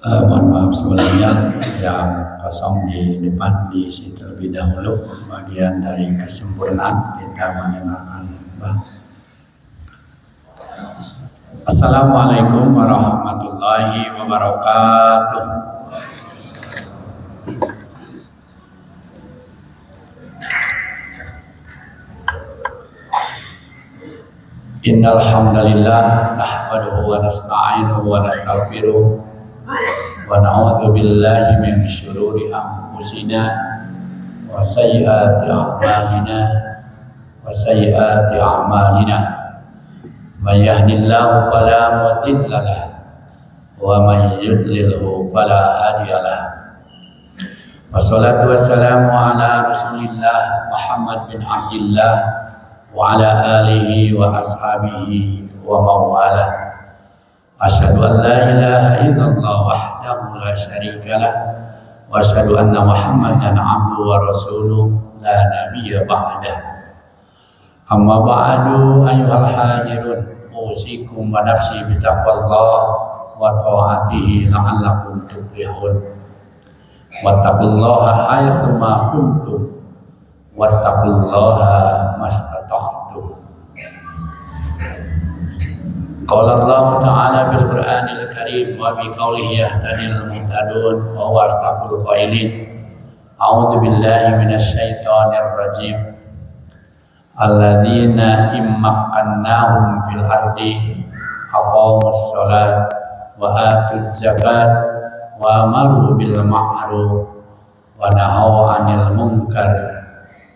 Mohon maaf sebelumnya yang kosong di depan diisi terlebih dahulu bagian dari kesempurnaan kita mendengarkan khutbah. Assalamualaikum warahmatullahi wabarakatuh. Innal hamdalillah nahmaduhu wa nasta'inuhu wa nastaghfiruh wa na'udzu billahi min syururi anfusina wa sayyiati a'malina may yahdihillahu fala mudilla lahu wa may yudlilhu fala hadiya lahu. Wassalatu wassalamu ala Rasulillah Muhammad bin Abdillah wa ala alihi wa ashabihi wa mawalah. Asyhadu an la ilaha illallah wahdahu la syarika lah wa asyhadu anna Muhammadan abduhu wa rasuluh la nabiyya ba'dah. Amma ba'du ayyuhal hadirun usikum wa nafsi bitaqwallah wa ta'atihi la'allakum tuflihun. Wattaqullaha haitsu ma kuntum wattaqullaha mastata'tum. Qala Allah Ta'ala bil Qur'anil Karim wa bi qawlihi yahtadil muhtadun wa huwa asdaqul qailin. A'udzu billahi minasy syaithanir rajim. Alladzina immakkannahum fil ardi aqamus shalat wa atuz zakat wa amaru bil ma'ruf wa nahaw 'anil munkar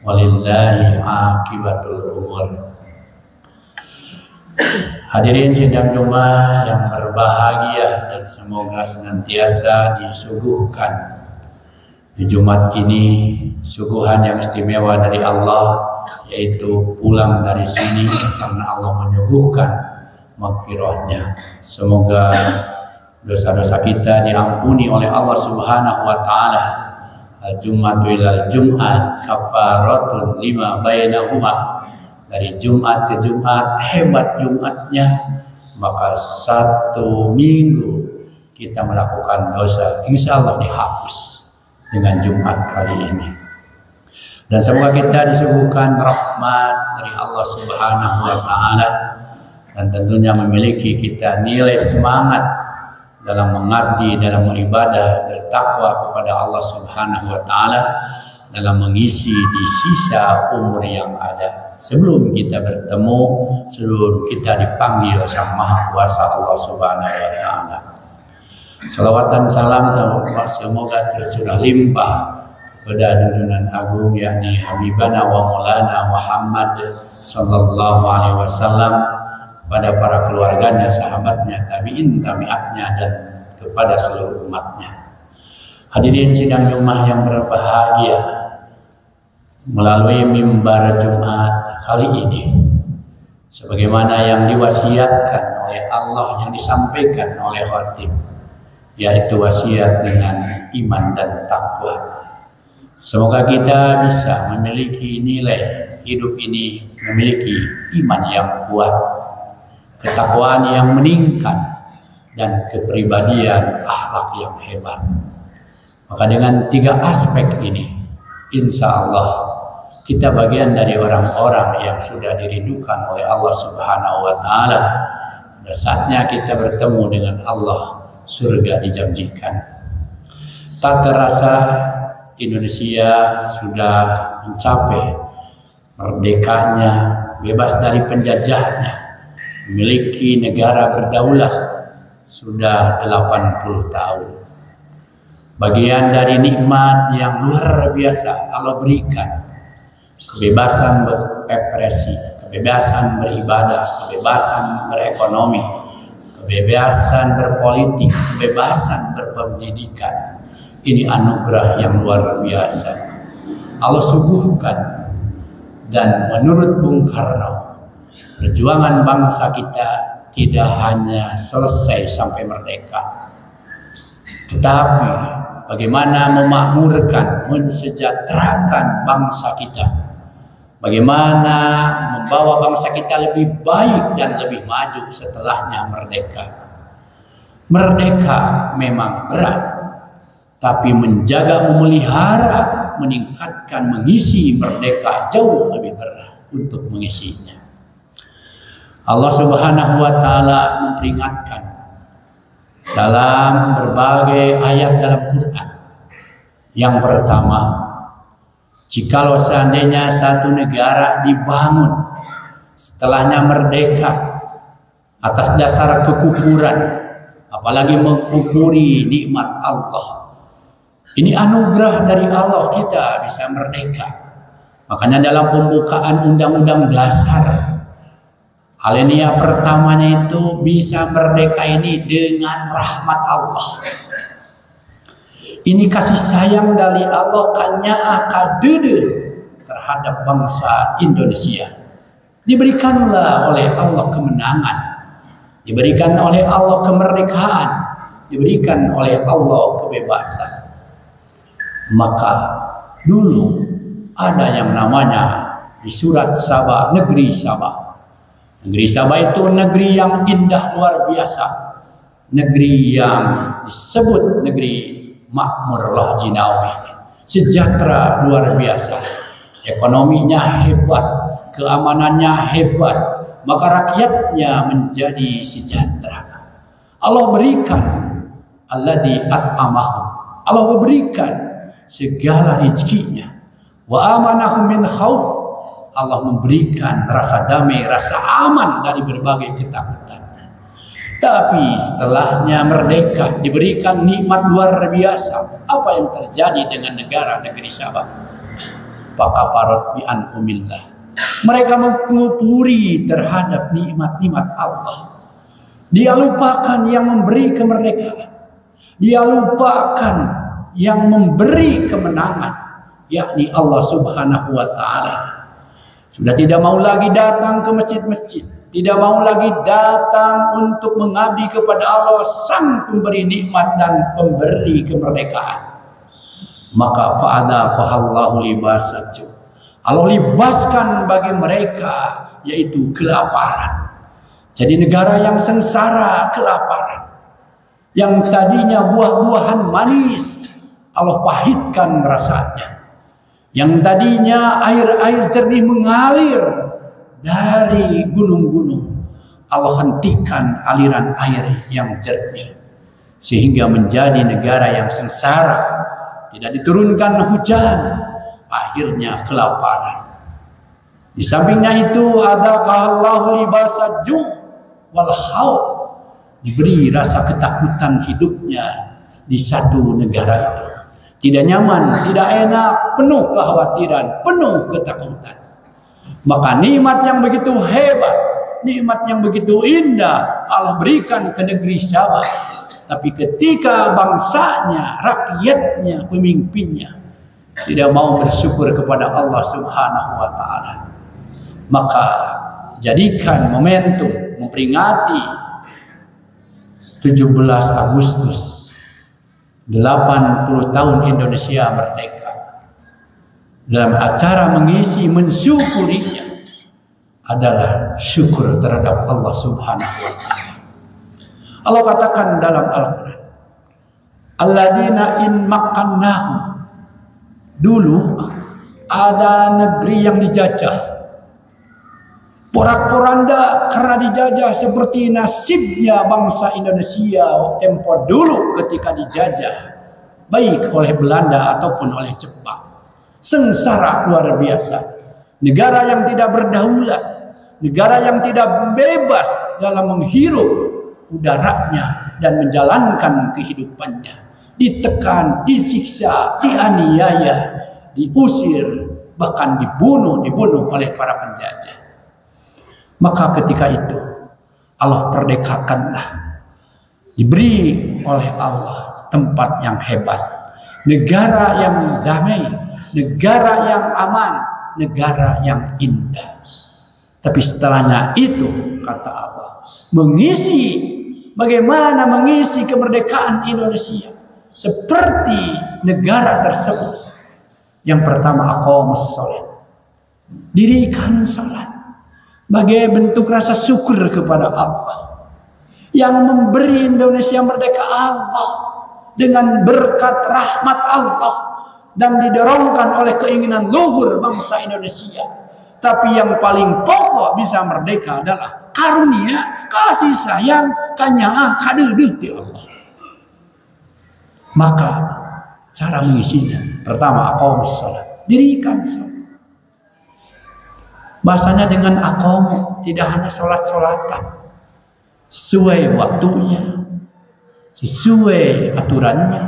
walillahi aqibatul umur. Hadirin sidang Jumat yang berbahagia dan semoga senantiasa disuguhkan di Jumat ini suguhan yang istimewa dari Allah, yaitu pulang dari sini karena Allah menyuguhkan maghfirahnya. Semoga dosa-dosa kita diampuni oleh Allah Subhanahu wa taala. Al-Jum'atu ilal Jum'at kafaratun lima bainahuma. Dari Jumat ke Jumat, hebat Jumatnya, maka satu minggu kita melakukan dosa, insya Allah dihapus dengan Jumat kali ini. Dan semoga kita disuguhkan rahmat dari Allah Subhanahu wa taala, dan tentunya memiliki kita nilai semangat dalam mengabdi, dalam beribadah, bertakwa kepada Allah Subhanahu wa taala, dalam mengisi di sisa umur yang ada sebelum kita bertemu, sebelum kita dipanggil Sang Maha Kuasa Allah Subhanahu wa taala. Salawat dan salam semoga tercurah limpah kepada junjungan agung yakni Habibana wa Maulana Muhammad sallallahu alaihi wasallam, pada para keluarganya, sahabatnya, tabi'in, tabi'atnya, dan kepada seluruh umatnya. Hadirin sidang Jumat yang berbahagia, melalui mimbar Jumat kali ini, sebagaimana yang diwasiatkan oleh Allah, yang disampaikan oleh khatib, yaitu wasiat dengan iman dan takwa. Semoga kita bisa memiliki nilai hidup ini, memiliki iman yang kuat, ketakwaan yang meningkat, dan kepribadian akhlak yang hebat. Maka dengan tiga aspek ini, insya Allah kita bagian dari orang-orang yang sudah dirindukan oleh Allah Subhanahu wa taala. Pada saatnya kita bertemu dengan Allah, surga dijanjikan. Tak terasa Indonesia sudah mencapai merdekanya, bebas dari penjajahnya, memiliki negara berdaulat sudah 80 tahun. Bagian dari nikmat yang luar biasa Allah berikan, kebebasan berekspresi, kebebasan beribadah, kebebasan berekonomi, kebebasan berpolitik, kebebasan berpendidikan. Ini anugerah yang luar biasa Allah suguhkan. Dan menurut Bung Karno, perjuangan bangsa kita tidak hanya selesai sampai merdeka, tetapi bagaimana memakmurkan, mensejahterakan bangsa kita, bagaimana membawa bangsa kita lebih baik dan lebih maju setelahnya merdeka. Merdeka memang berat, tapi menjaga, memelihara, meningkatkan, mengisi merdeka jauh lebih berat untuk mengisinya. Allah Subhanahu wa Ta'ala memperingatkan dalam berbagai ayat dalam Quran. Yang pertama, jikalau seandainya satu negara dibangun setelahnya merdeka atas dasar kekufuran, apalagi mengkufuri nikmat Allah, ini anugerah dari Allah kita bisa merdeka. Makanya dalam pembukaan Undang-Undang Dasar, alinea pertamanya itu bisa merdeka ini dengan rahmat Allah. Ini kasih sayang dari Allah kanya kadede terhadap bangsa Indonesia. Diberikanlah oleh Allah kemenangan, diberikan oleh Allah kemerdekaan, diberikan oleh Allah kebebasan. Maka dulu ada yang namanya di surat Sabah, negeri Sabah. Negeri Sabah itu negeri yang indah luar biasa, negeri yang disebut negeri makmur loh jinawi, sejahtera luar biasa, ekonominya hebat, keamanannya hebat, maka rakyatnya menjadi sejahtera. Allah berikan alladzi at'amahu, Allah memberikan segala rezekinya, wa amanahum min khauf, Allah memberikan rasa damai, rasa aman dari berbagai ketakutan. Tapi setelahnya merdeka, diberikan nikmat luar biasa. Apa yang terjadi dengan negara negeri Sabah? Fakafarat bi an'umillah. Mereka mengkufuri terhadap nikmat-nikmat Allah. Dia lupakan yang memberi kemerdekaan. Dia lupakan yang memberi kemenangan, yakni Allah Subhanahu wa Ta'ala. Sudah tidak mau lagi datang ke masjid-masjid, tidak mau lagi datang untuk mengabdi kepada Allah sang pemberi nikmat dan pemberi kemerdekaan. Maka fa'adaqahallahu libasat, Allah libaskan bagi mereka yaitu kelaparan. Jadi negara yang sengsara kelaparan, yang tadinya buah-buahan manis Allah pahitkan rasanya, yang tadinya air-air jernih mengalir dari gunung-gunung, Allah hentikan aliran air yang jernih, sehingga menjadi negara yang sengsara, tidak diturunkan hujan, akhirnya kelaparan. Di sampingnya itu adaqahallahu libasad ju' wal khauf, diberi rasa ketakutan hidupnya di satu negara itu. Tidak nyaman, tidak enak, penuh kekhawatiran, penuh ketakutan. Maka nikmat yang begitu hebat, nikmat yang begitu indah Allah berikan ke negeri Sabah. Tapi ketika bangsanya, rakyatnya, pemimpinnya tidak mau bersyukur kepada Allah Subhanahu wa Ta'ala, maka jadikan momentum memperingati 17 Agustus 80 tahun Indonesia merdeka, dalam acara mengisi mensyukurinya adalah syukur terhadap Allah Subhanahu wa Ta'ala. Allah katakan dalam Al-Quran, alladzina in makkannahum, dulu ada negeri yang dijajah, porak-poranda karena dijajah, seperti nasibnya bangsa Indonesia tempo dulu ketika dijajah, baik oleh Belanda ataupun oleh Jepang. Sengsara luar biasa, negara yang tidak berdaulat, negara yang tidak bebas dalam menghirup udaranya dan menjalankan kehidupannya, ditekan, disiksa, dianiaya, diusir, bahkan dibunuh oleh para penjajah. Maka ketika itu Allah perdekakanlah, diberi oleh Allah tempat yang hebat, negara yang damai, negara yang aman, negara yang indah. Tapi setelahnya itu, kata Allah, bagaimana mengisi kemerdekaan Indonesia seperti negara tersebut. Yang pertama, aqamus shalah, dirikan salat sebagai bentuk rasa syukur kepada Allah. Yang memberi Indonesia merdeka Allah dengan berkat rahmat Allah dan didorongkan oleh keinginan luhur bangsa Indonesia. Tapi yang paling pokok bisa merdeka adalah karunia, kasih sayang, kanyaah, kadeudeut ti Allah. Maka cara mengisinya, pertama aqamus shalah, dirikan salat. Bahasanya dengan aqam tidak hanya salat-salatan, sesuai waktunya, sesuai aturannya,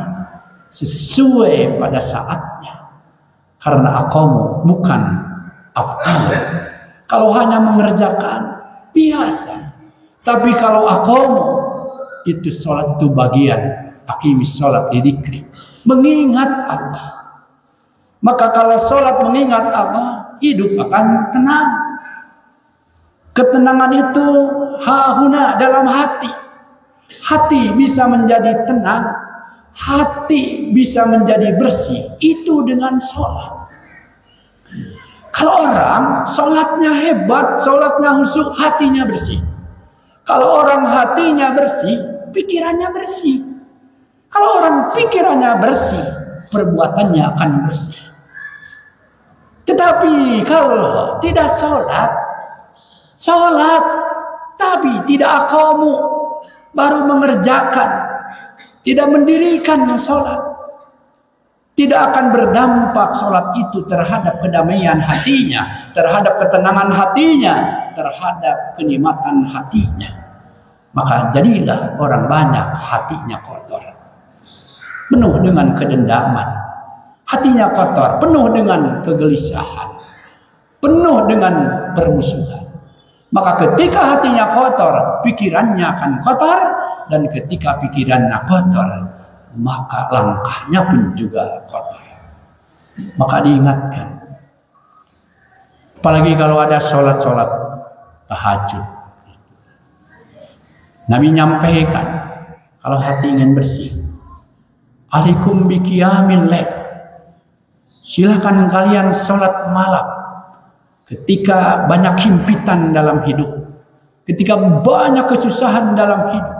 sesuai pada saatnya. Karena aqamu bukan af'al. Kalau hanya mengerjakan biasa. Tapi kalau aqamu itu salat itu bagian aqimis salat lidzikri, mengingat Allah. Maka kalau salat mengingat Allah, hidup akan tenang. Ketenangan itu hahuna dalam hati. Hati bisa menjadi tenang, hati bisa menjadi bersih, itu dengan sholat. Kalau orang sholatnya hebat, sholatnya khusyuk, hatinya bersih. Kalau orang hatinya bersih, pikirannya bersih. Kalau orang pikirannya bersih, perbuatannya akan bersih. Tetapi kalau tidak sholat tapi tidak aqamu, baru mengerjakan, tidak mendirikan sholat, tidak akan berdampak sholat itu terhadap kedamaian hatinya, terhadap ketenangan hatinya, terhadap kenikmatan hatinya. Maka jadilah orang banyak hatinya kotor, penuh dengan kedendaman, hatinya kotor, penuh dengan kegelisahan, penuh dengan permusuhan. Maka ketika hatinya kotor, pikirannya akan kotor, dan ketika pikirannya kotor, maka langkahnya pun juga kotor. Maka diingatkan, apalagi kalau ada sholat-sholat tahajud, Nabi nyampaikan, kalau hati ingin bersih, alaikum biqiyamil lail, silakan kalian sholat malam. Ketika banyak himpitan dalam hidup, ketika banyak kesusahan dalam hidup,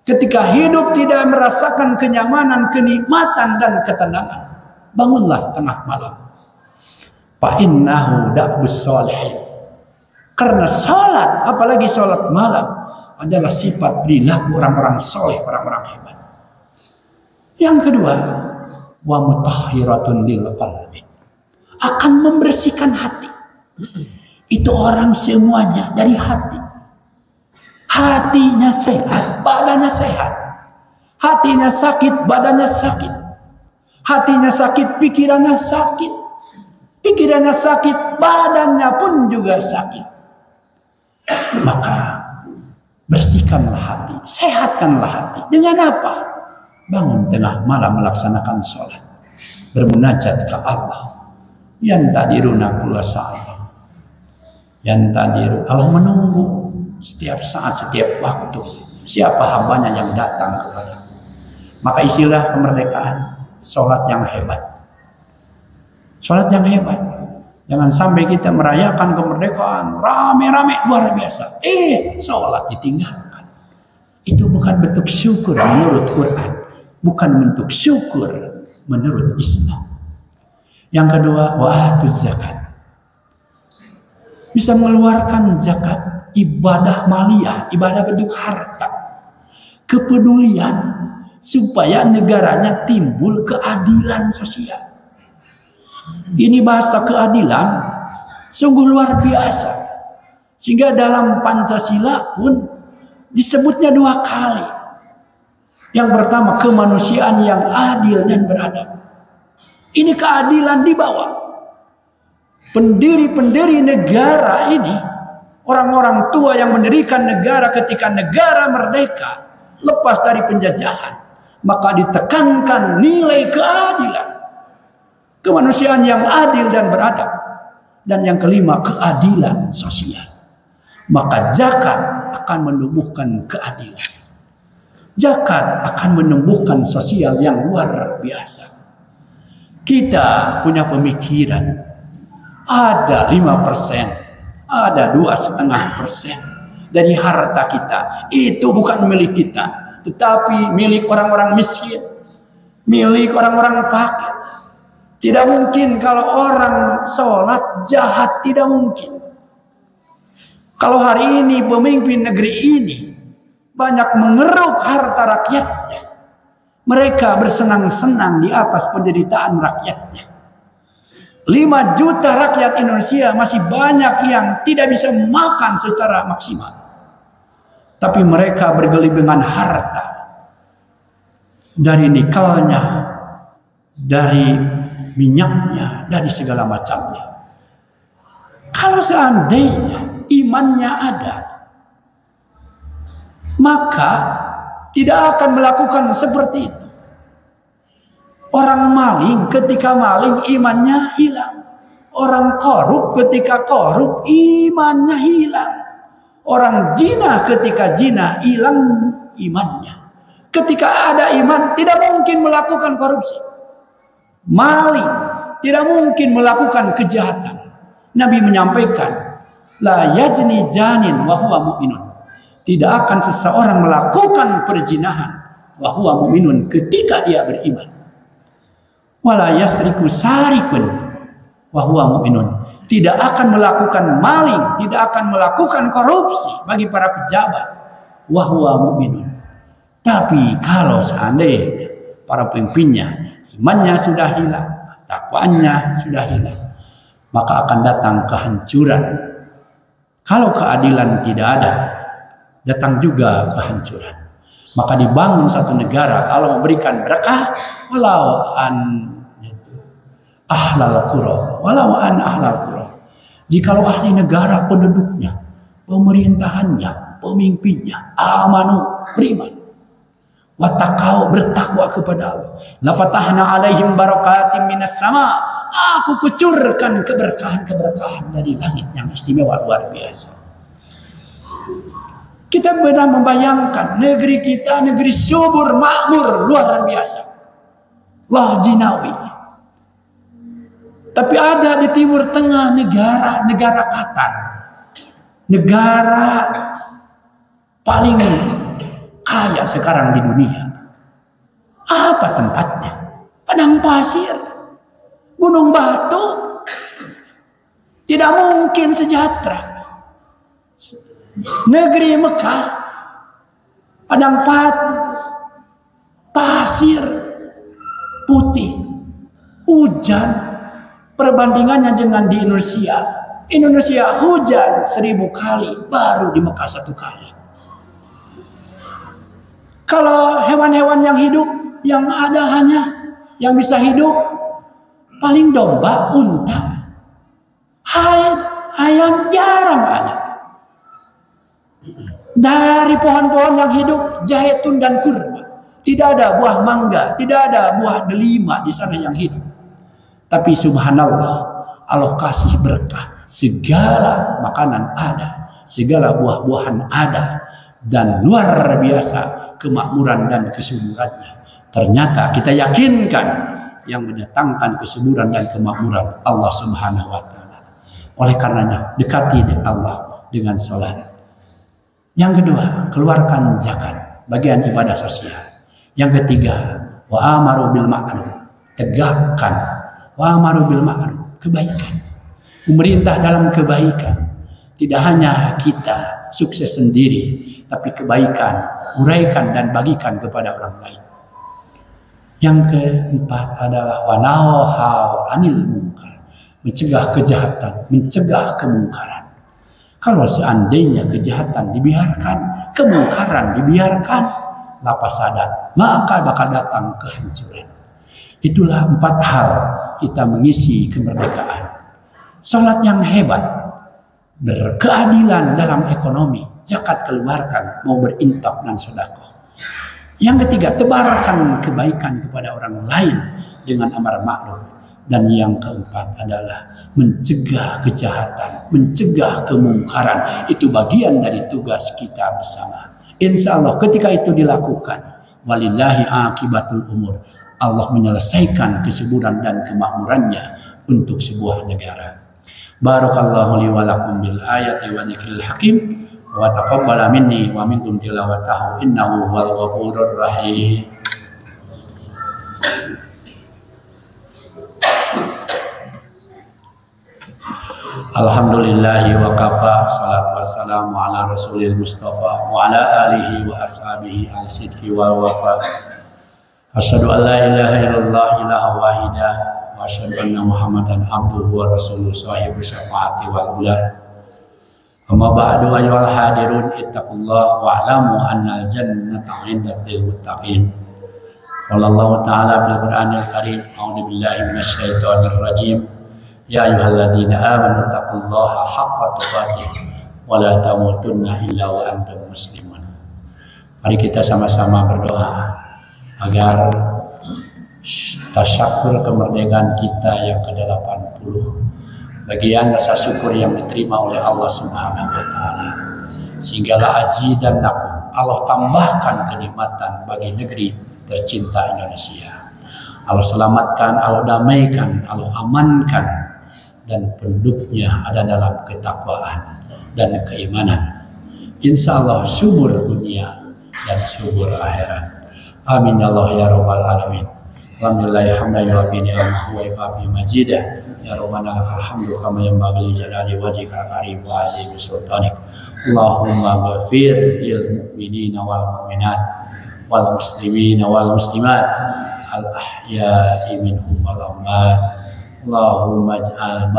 ketika hidup tidak merasakan kenyamanan, kenikmatan dan ketenangan, bangunlah tengah malam. Fa innahu da'bus sholihin. Karena salat, apalagi salat malam, adalah sifat perilaku orang-orang soleh, orang-orang hebat. Yang kedua, wa mutahhiratun lil qalbi, akan membersihkan hati. Itu orang semuanya dari hati. Hatinya sehat, badannya sehat. Hatinya sakit, badannya sakit. Hatinya sakit, pikirannya sakit. Pikirannya sakit, badannya pun juga sakit. Maka bersihkanlah hati, sehatkanlah hati. Dengan apa? Bangun tengah malam melaksanakan sholat, bermunajat ke Allah. Yantadiruna kulla sa'atan. Yang tadi Allah menunggu setiap saat, setiap waktu, siapa hambanya yang datang kepada. Maka isilah kemerdekaan, sholat yang hebat. Sholat yang hebat. Jangan sampai kita merayakan kemerdekaan rame-rame luar biasa, sholat ditinggalkan. Itu bukan bentuk syukur menurut Quran, bukan bentuk syukur menurut Islam. Yang kedua, wa'atuz zakat, bisa mengeluarkan zakat, ibadah maliyah, ibadah bentuk harta, kepedulian supaya negaranya timbul keadilan sosial. Ini bahasa keadilan sungguh luar biasa, sehingga dalam Pancasila pun disebutnya 2 kali. Yang pertama, kemanusiaan yang adil dan beradab. Ini keadilan di bawah. Pendiri-pendiri negara ini, orang-orang tua yang mendirikan negara ketika negara merdeka, lepas dari penjajahan, maka ditekankan nilai keadilan, kemanusiaan yang adil dan beradab. Dan yang kelima, keadilan sosial. Maka zakat akan menumbuhkan keadilan. Zakat akan menumbuhkan sosial yang luar biasa. Kita punya pemikiran, ada 5%, ada 2,5%, dari harta kita. Itu bukan milik kita, tetapi milik orang-orang miskin, milik orang-orang fakir. Tidak mungkin kalau orang sholat jahat, tidak mungkin. Kalau hari ini pemimpin negeri ini banyak mengeruk harta rakyatnya, mereka bersenang-senang di atas penderitaan rakyatnya. 5 juta rakyat Indonesia masih banyak yang tidak bisa makan secara maksimal. Tapi mereka bergelibengan harta. Dari nikelnya, dari minyaknya, dari segala macamnya. Kalau seandainya imannya ada, maka tidak akan melakukan seperti itu. Orang maling ketika maling imannya hilang. Orang korup ketika korup imannya hilang. Orang zina ketika zina hilang imannya. Ketika ada iman tidak mungkin melakukan korupsi. Maling tidak mungkin melakukan kejahatan. Nabi menyampaikan, la yazni janin wa huwa mu'minun. Tidak akan seseorang melakukan perzinahan wa huwa mu'minun ketika dia beriman. Wala yasriku sarikun wa huwa mu'minun. Tidak akan melakukan maling, tidak akan melakukan korupsi bagi para pejabat wa huwa mu'minun. Tapi kalau seandainya para pemimpinnya imannya sudah hilang, takwanya sudah hilang, maka akan datang kehancuran. Kalau keadilan tidak ada, datang juga kehancuran. Maka dibangun satu negara, Allah memberikan berkah walau an ahlal qura, walau an ahlal qura. Jikalau ahli negara, penduduknya, pemerintahannya, pemimpinnya amanu, beriman, watakau, bertakwa kepada Allah, la fatahna alaihim barakatim minas sama. Aku kucurkan keberkahan-keberkahan dari langit yang istimewa luar biasa. Kita benar membayangkan negeri kita negeri subur makmur luar biasa, lah jinawi. Tapi ada di Timur Tengah negara Qatar, negara paling kaya sekarang di dunia. Apa tempatnya? Padang pasir, gunung batu, tidak mungkin sejahtera. Negeri Mekah, padang pasir putih, hujan. Perbandingannya dengan di Indonesia, Indonesia hujan 1000 kali, baru di Mekah 1 kali. Kalau hewan-hewan yang hidup, yang ada hanya yang bisa hidup paling domba, unta, ayam jarang ada. Dari pohon-pohon yang hidup zaitun dan kurma, tidak ada buah mangga, tidak ada buah delima di sana yang hidup. Tapi subhanallah, Allah kasih berkah, segala makanan ada, segala buah-buahan ada, dan luar biasa kemakmuran dan kesuburannya. Ternyata kita yakinkan yang mendatangkan kesuburan dan kemakmuran Allah Subhanahu wa taala. Oleh karenanya dekati Allah dengan salat. Yang kedua, keluarkan zakat, bagian ibadah sosial. Yang ketiga, wa amaru bil ma'ruf, tegakkan wa amaru bil ma'ruf, kebaikan. Memerintah dalam kebaikan. Tidak hanya kita sukses sendiri, tapi kebaikan uraikan dan bagikan kepada orang lain. Yang keempat adalah wa nahau anil munkar, mencegah kejahatan, mencegah kemungkaran. Kalau seandainya kejahatan dibiarkan, kemungkaran dibiarkan, lapas sadat, maka bakal datang kehancuran. Itulah 4 hal kita mengisi kemerdekaan. Salat yang hebat, berkeadilan dalam ekonomi, zakat keluarkan, mau berinfak dan sedekah. Yang ketiga, tebarkan kebaikan kepada orang lain dengan amar ma'ruf. Dan yang keempat adalah mencegah kejahatan, mencegah kemungkaran. Itu bagian dari tugas kita bersama. Insya Allah ketika itu dilakukan, walillahi akibatul umur, Allah menyelesaikan kesuburan dan kemakmurannya untuk sebuah negara. Barakallahu li wa lakum bil ayati wa dzikril hakim. wa taqabbala minni wa minkum tilawatahu innahu huwal ghafurur rahim. Alhamdulillahi wa kafa, salatu wassalamu ala rasulil mustafa wa ala alihi wa ashabihi al-sidqi wal wafa. Asyhadu an la ilaha illallah ilaha wahida wa asyhadu anna muhammadan abduhu wa rasuluh sahibu syafaati wal ula. Amma ba'du ayyuhal hadirun ittaqullah wa alamu annal jannata 'indatil muttaqin. Qala Allah ta'ala fil Qur'anil Karim, a'udzu billahi minasy syaithanir rajim. Ya ayyuhalladzina amanu taqullaha haqqa tuqatih wa la tamutunna illa wa antum muslimun. Mari kita sama-sama berdoa agar tasyakur kemerdekaan kita yang ke-80, bagian rasa syukur yang diterima oleh Allah Subhanahu wa taala, sehinggalah azidannakum, Allah tambahkan kenikmatan bagi negeri tercinta Indonesia. Allah selamatkan, Allah damaikan, Allah amankan, dan penduduknya ada dalam ketakwaan dan keimanan. Insya Allah subur dunia dan subur akhirat. Amin ya Allah ya rabbal alamin. Alhamdulillah hamdan yuwafi ni'amahu wa yukafi mazidah. Ya rabbana lakal hamdu kama yanbaghi li jalali wajhikal karim wa azimi sultanik. Allahumma ghafir lil mu'minina wal mu'minat wal muslimina wal muslimat al ahya'i minhum wal amwat. Allahumma ij'al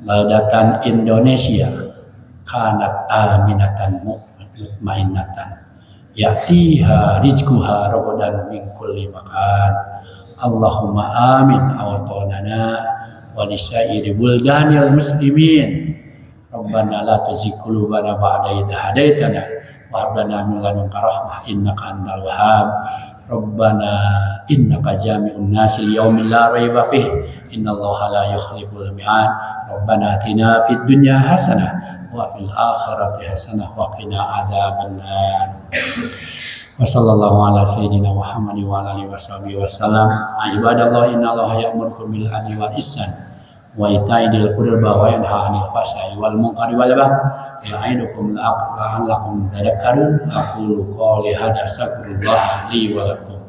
baldatan Indonesia kanat aminatan mutmainnatan ya'tiha rizquha ragadan min kulli makan. Allahumma amin awtanana wa lisairi buldanil muslimin. Rabbana la tuzigh qulubana ba'da idh hadaitana wa hab lana min ladunka rahmah innaka antal wahhab. Rabbana innaka jami'un nasi liyaumin la raiba fih innallaha la yukhliful mi'ad. Rabbana atina fid dunya hasanah wa fil akhirati hasanah wa qina adzabannar. Wa sallallahu ala sayyidina Muhammadin wa ala alihi washabihi wasallam. Ibadallah innallaha ya'murukum bil adli wal ihsan wa ita'i dzil qurba wa yanha 'anil fahsya'i wal munkari wal baghi ya'idukum la'allakum tadhakkarun. Aqulu qawli hadza astaghfirullah li wa lakum.